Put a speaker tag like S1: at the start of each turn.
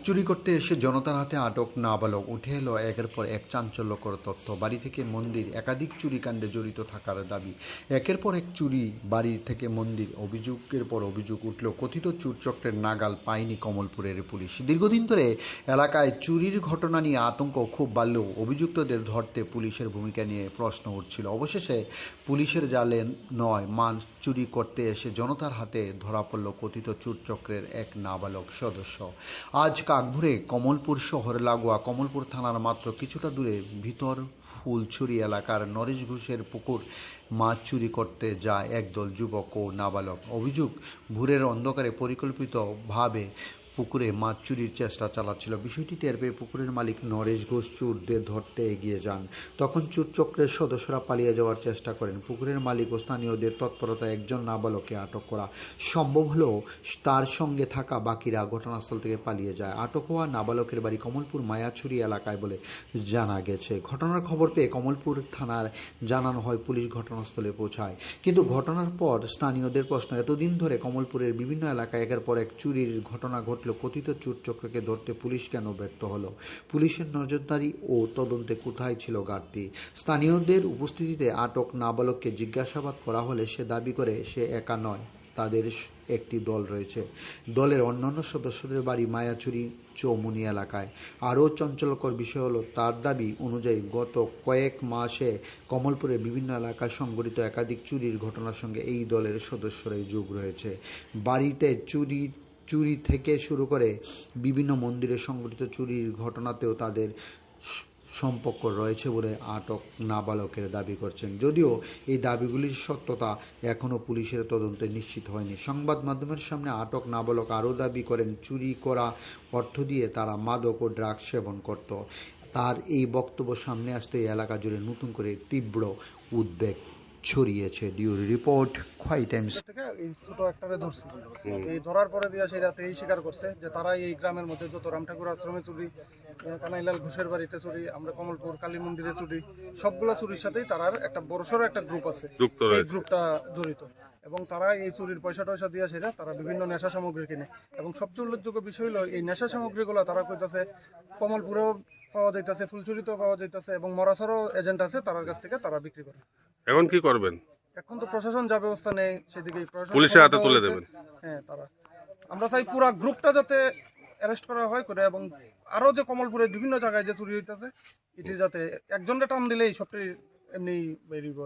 S1: চুরি করতে এসে জনতার হাতে আটক নাবালক। উঠে এলো একের পর এক চাঞ্চল্যকর তথ্য। বাড়ি থেকে মন্দির, একাধিক চুরিকাণ্ডে জড়িত থাকার দাবি। একের পর এক চুরি, বাড়ি থেকে মন্দির, অভিযোগের পর অভিযোগ উঠল। কথিত চুরচক্রের নাগাল পায়নি কমলপুরের পুলিশ। দীর্ঘদিন ধরে এলাকায় চুরির ঘটনা নিয়ে আতঙ্ক খুব বাড়লেও অভিযুক্তদের ধরতে পুলিশের ভূমিকা নিয়ে প্রশ্ন উঠছিল। অবশেষে পুলিশের জালে নয়, মান চুরি করতে এসে জনতার হাতে ধরা পড়ল কথিত চুরচক্রের এক নাবালক সদস্য। আজ কাকভোরে কমলপুর শহর লাগোয়া কমলপুর থানার মাত্র কিছুটা দূরে ভিতর ফুলছড়ি এলাকার নরেশ ঘোষের পুকুর মাছ চুরি করতে যায় একদল যুবক ও নাবালক। অভিযোগ, ভোরের অন্ধকারে পরিকল্পিতভাবে পুকুরে মাছ চুরির চেষ্টা চালাচ্ছিল। বিষয়টি টের পেয়ে পুকুরের মালিক নরেশ ঘোষ চোরদের ধরতে এগিয়ে যান। তখন চোরচক্রের সদস্যরা পালিয়ে যাওয়ার চেষ্টা করেন। পুকুরের মালিক ও স্থানীয়দের তৎপরতায় একজন নাবালককে আটক করা সম্ভব হলেও তার সঙ্গে থাকা বাকিরা ঘটনাস্থল থেকে পালিয়ে যায়। আটক হওয়া নাবালকের বাড়ি কমলপুর মায়াছড়ি এলাকায় বলে জানা গেছে। ঘটনার খবর পেয়ে কমলপুর থানার জানানো হয়, পুলিশ ঘটনাস্থলে পৌঁছায়। কিন্তু ঘটনার পর স্থানীয়দের প্রশ্ন, এতদিন ধরে কমলপুরের বিভিন্ন এলাকায় একের পর এক চুরির ঘটনা ঘটল, কথিত চোরচক্রকে ধরতে পুলিশ কেন ব্যর্থ হলো? পুলিশের নজরদারি ও তদন্তে কোথায় ছিল ঘাটতি? স্থানীয়দের উপস্থিতিতে আটক নাবালককে জিজ্ঞাসাবাদ করা হলে সে দাবি করে সে একা নয়, তাদের একটি দল রয়েছে। দলের অন্যান্য সদস্যদের বাড়ি মায়াছড়ি চৌমুনি এলাকায়। আরও চঞ্চলকর বিষয় হলো, তার দাবি অনুযায়ী গত কয়েক মাসে কমলপুরের বিভিন্ন এলাকায় সংঘটিত একাধিক চুরির ঘটনার সঙ্গে এই দলের সদস্যরাই যোগ রয়েছে। বাড়িতে চুরি থেকে শুরু করে বিভিন্ন মন্দিরে সংঘটিত চুরির ঘটনাতেও তাদের সম্পর্ক রয়েছে বলে আটক নাবালকের দাবি করছেন। যদিও এই দাবিগুলির সত্যতা এখনও পুলিশের তদন্তে নিশ্চিত হয়নি। সংবাদ মাধ্যমের সামনে আটক নাবালক আরও দাবি করেন, চুরি করা অর্থ দিয়ে তারা মাদক ও ড্রাগস সেবন করত। তার এই বক্তব্য সামনে আসতে এলাকা জুড়ে নতুন করে তীব্র উদ্বেগ ছড়িয়েছে। ডিউরি রিপোর্ট, খোয়াই টাইমস।
S2: থেকে এই ছোট একটারে ধরছে। এই ধরার পরে দিয়া সেটা এই স্বীকার করছে যে তারা এই গ্রামের মধ্যে যত রাম ঠাকুর আশ্রমে চুরি, কানাইলাল ঘোষের বাড়িতে চুরি, আমরা কমলপুর কালী মন্দিরে চুরি, সবগুলা চুরির সাথেই তারার একটা বড়সড় একটা গ্রুপ আছে, এই গ্রুপটা জড়িত। এবং তারা এই চুরির পয়সা টয়সা দিয়া সেটা তারা বিভিন্ন নেশা সামগ্রী কিনে। এবং সবচেয়ে উল্লেখযোগ্য বিষয় হলো, এই নেশা সামগ্রীগুলো তারা কইতাছে কমলপুরেও পাওয়া যাইতেছে, ফুলচুরিতেও পাওয়া যাইতেছে, এবং মরাসরও এজেন্ট আছে, তার কাছ থেকে তারা বিক্রি করে।
S3: এখন কি করবেন?
S2: এখন তো প্রশাসন যা ব্যবস্থা নেই সেদিকে
S3: পুলিশের হাতে তুলে দেবেন।
S2: হ্যাঁ, তারা আমরা চাই পুরো গ্রুপটা যাতে অ্যারেস্ট করা হয় করে, এবং আরো যে কমলপুরের বিভিন্ন জায়গায় যে চুরি হইতেছে এটি যাতে একজনের টান দিলেই সবটাই এমনি বেরিয়ে